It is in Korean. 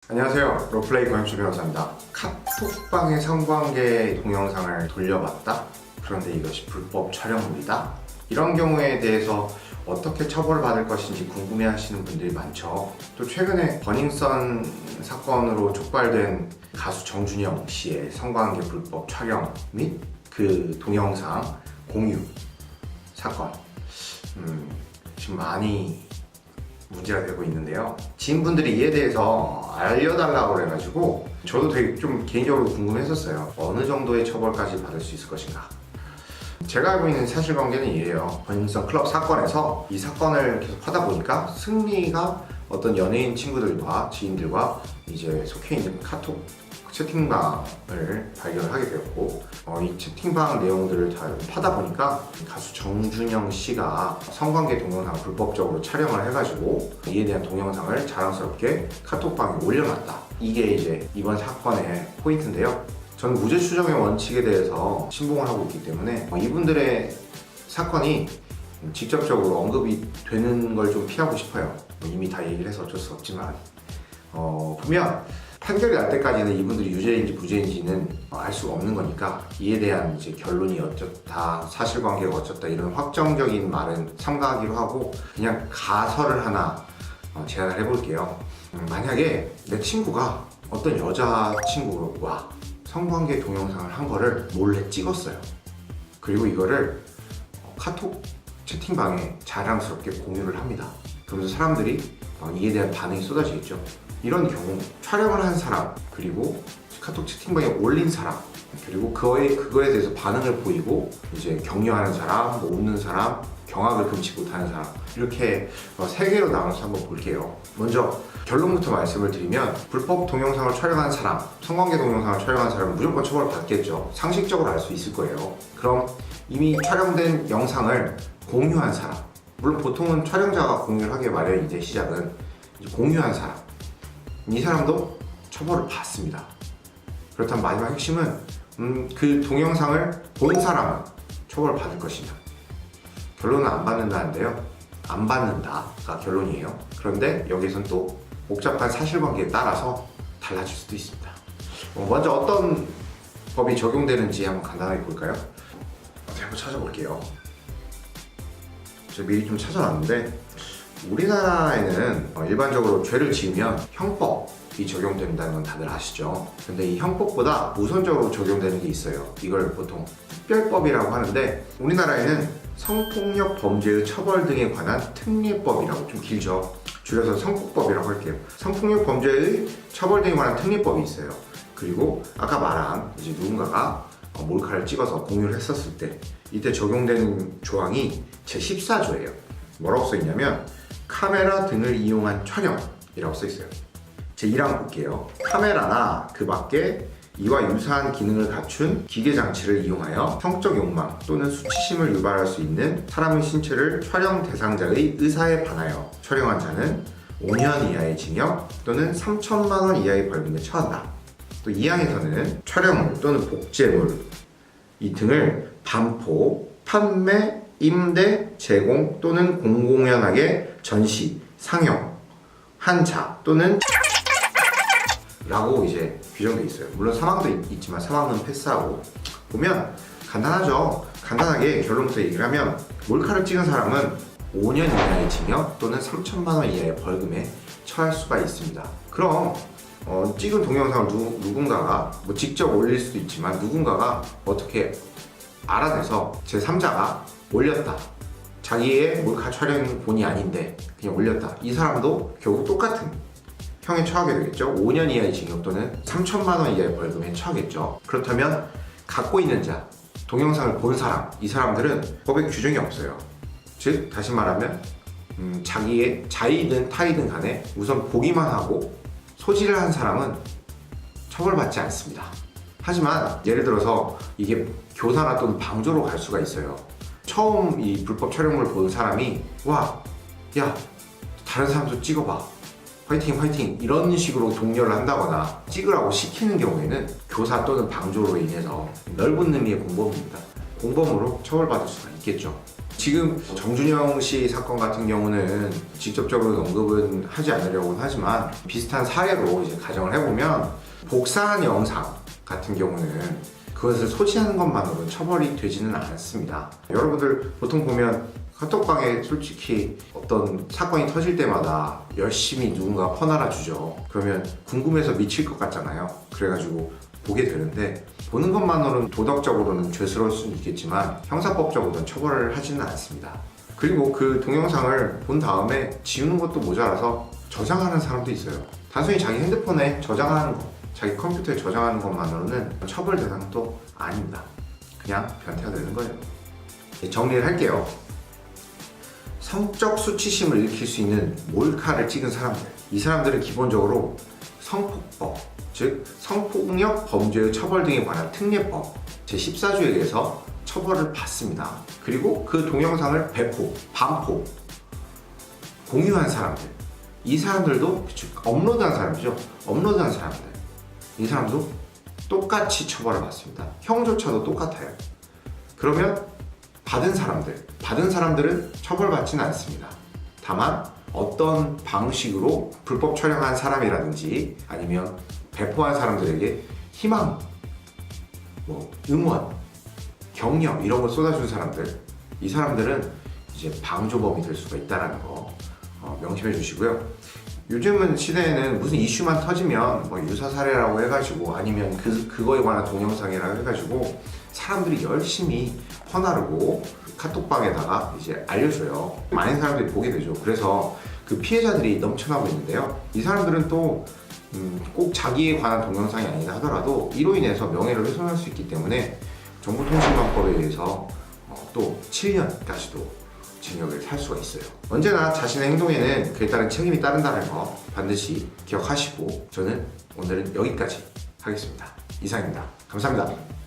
안녕하세요. 롤플레이 권혁수 변호사입니다. 카톡방의 성관계 동영상을 돌려봤다? 그런데 이것이 불법 촬영물이다? 이런 경우에 대해서 어떻게 처벌을 받을 것인지 궁금해하시는 분들이 많죠. 또 최근에 버닝썬 사건으로 촉발된 가수 정준영 씨의 성관계 불법 촬영 및 그 동영상 공유 사건 지금 많이 문제가 되고 있는데요. 지인분들이 이에 대해서 알려달라고 해가지고 저도 되게 좀 개인적으로 궁금했었어요. 어느 정도의 처벌까지 받을 수 있을 것인가. 제가 알고 있는 사실관계는 이래요. 버닝썬 클럽 사건에서 이 사건을 계속 하다 보니까 승리가 어떤 연예인 친구들과 지인들과 이제 속해 있는 카톡 채팅방을 발견하게 되었고, 이 채팅방 내용들을 다 파다 보니까 가수 정준영 씨가 성관계 동영상을 불법적으로 촬영을 해가지고 이에 대한 동영상을 자랑스럽게 카톡방에 올려놨다. 이게 이제 이번 사건의 포인트인데요. 저는 무죄 추정의 원칙에 대해서 신봉을 하고 있기 때문에 이분들의 사건이 직접적으로 언급이 되는 걸 좀 피하고 싶어요. 이미 다 얘기를 해서 어쩔 수 없지만 보면 판결이 날 때까지는 이분들이 유죄인지 무죄인지는 알 수가 없는 거니까 이에 대한 이제 결론이 어쩌다, 사실관계가 어쩌다 이런 확정적인 말은 삼가하기로 하고 그냥 가설을 하나 제안을 해볼게요. 만약에 내 친구가 어떤 여자친구와 성관계 동영상을 한 거를 몰래 찍었어요. 그리고 이거를 카톡 채팅방에 자랑스럽게 공유를 합니다. 그러면서 사람들이 이에 대한 반응이 쏟아지겠죠. 이런 경우 촬영을 한 사람, 그리고 카톡 채팅방에 올린 사람, 그리고 그거에 대해서 반응을 보이고 이제 격려하는 사람, 뭐 웃는 사람, 경악을 금치 못하는 사람, 이렇게 세 개로 나눠서 한번 볼게요. 먼저 결론부터 말씀을 드리면 불법 동영상을 촬영한 사람, 성관계 동영상을 촬영한 사람은 무조건 처벌을 받겠죠. 상식적으로 알 수 있을 거예요. 그럼 이미 촬영된 영상을 공유한 사람, 물론 보통은 촬영자가 공유를 하기 마련인데 시작은 이제 공유한 사람, 이 사람도 처벌을 받습니다. 그렇다면 마지막 핵심은 그 동영상을 본 사람은 처벌을 받을 것이냐. 결론은 안 받는다는데요. 안 받는다가 결론이에요. 그런데 여기선 또 복잡한 사실관계에 따라서 달라질 수도 있습니다. 먼저 어떤 법이 적용되는지 한번 간단하게 볼까요? 한번 찾아볼게요. 제가 미리 좀 찾아놨는데 우리나라에는 일반적으로 죄를 지으면 형법이 적용된다는 건 다들 아시죠? 근데 이 형법보다 우선적으로 적용되는 게 있어요. 이걸 보통 특별법이라고 하는데 우리나라에는 성폭력 범죄의 처벌 등에 관한 특례법이라고, 좀 길죠? 줄여서 성폭법이라고 할게요. 성폭력 범죄의 처벌 등에 관한 특례법이 있어요. 그리고 아까 말한 이제 누군가가 몰카를 찍어서 공유를 했었을 때 이때 적용되는 조항이 제14조예요. 뭐라고 써있냐면 카메라 등을 이용한 촬영이라고 써있어요. 제1항 볼게요. 카메라나 그 밖에 이와 유사한 기능을 갖춘 기계장치를 이용하여 성적 욕망 또는 수치심을 유발할 수 있는 사람의 신체를 촬영 대상자의 의사에 반하여 촬영한 자는 5년 이하의 징역 또는 3천만 원 이하의 벌금에 처한다. 또 2항에서는 촬영물 또는 복제물 이 등을 반포, 판매, 임대, 제공 또는 공공연하게 전시, 상영, 한 자 또는 라고 이제 규정돼 있어요. 물론 사망도 있지만 사망은 패스하고 보면 간단하죠. 간단하게 결론부터 얘기를 하면 몰카를 찍은 사람은 5년 이하의 징역 또는 3천만 원 이하의 벌금에 처할 수가 있습니다. 그럼 찍은 동영상을 누군가가 뭐 직접 올릴 수도 있지만 누군가가 어떻게 알아내서 제3자가 올렸다. 자기의 몰카 촬영본이 아닌데 그냥 올렸다. 이 사람도 결국 똑같은 형에 처하게 되겠죠. 5년 이하의 징역 또는 3천만 원 이하의 벌금에 처하겠죠. 그렇다면 갖고 있는 자, 동영상을 본 사람, 이 사람들은 법에 규정이 없어요. 즉 다시 말하면 자기의 자의든 타의든 간에 우선 보기만 하고 소지를 한 사람은 처벌받지 않습니다. 하지만 예를 들어서 이게 교사나 또는 방조로 갈 수가 있어요. 처음 이 불법 촬영물을 본 사람이 와, 야, 다른 사람도 찍어봐. 화이팅 화이팅 이런 식으로 독려를 한다거나 찍으라고 시키는 경우에는 교사 또는 방조로 인해서 넓은 의미의 공범입니다. 공범으로 처벌받을 수가 있겠죠. 지금 정준영 씨 사건 같은 경우는 직접적으로 언급은 하지 않으려고 하지만 비슷한 사례로 이제 가정을 해보면 복사한 영상 같은 경우는 그것을 소지하는 것만으로는 처벌이 되지는 않습니다. 여러분들 보통 보면 카톡방에 솔직히 어떤 사건이 터질 때마다 열심히 누군가 퍼날아 주죠. 그러면 궁금해서 미칠 것 같잖아요. 그래가지고 보게 되는데 보는 것만으로는 도덕적으로는 죄스러울 수는 있겠지만 형사법적으로는 처벌을 하지는 않습니다. 그리고 그 동영상을 본 다음에 지우는 것도 모자라서 저장하는 사람도 있어요. 단순히 자기 핸드폰에 저장하는 것, 자기 컴퓨터에 저장하는 것만으로는 처벌 대상도 아닙니다. 그냥 변태가 되는 거예요. 정리를 할게요. 성적 수치심을 일으킬 수 있는 몰카를 찍은 사람들, 이 사람들은 기본적으로 성폭법, 즉 성폭력 범죄의 처벌 등에 관한 특례법 제14조에 의해서 처벌을 받습니다. 그리고 그 동영상을 배포, 반포, 공유한 사람들, 이 사람들도 업로드한 사람이죠. 업로드한 사람들, 이 사람도 똑같이 처벌을 받습니다. 형조차도 똑같아요. 그러면 받은 사람들은 처벌받지는 않습니다. 다만 어떤 방식으로 불법 촬영한 사람이라든지 아니면 배포한 사람들에게 희망, 응원, 격려 이런 걸 쏟아준 사람들, 이 사람들은 이제 방조범이 될 수가 있다는 거 명심해 주시고요. 요즘은 시대에는 무슨 이슈만 터지면 유사 사례라고 해가지고 아니면 그거에 관한 동영상이라고 해가지고 사람들이 열심히 퍼나르고 카톡방에다가 이제 알려줘요. 많은 사람들이 보게 되죠. 그래서 그 피해자들이 넘쳐나고 있는데요. 이 사람들은 또 꼭 자기에 관한 동영상이 아니다 하더라도 이로 인해서 명예를 훼손할 수 있기 때문에 정보통신망법에 의해서 또 7년까지도 징역을 살 수가 있어요. 언제나 자신의 행동에는 그에 따른 책임이 따른다는 거 반드시 기억하시고 저는 오늘은 여기까지 하겠습니다. 이상입니다. 감사합니다.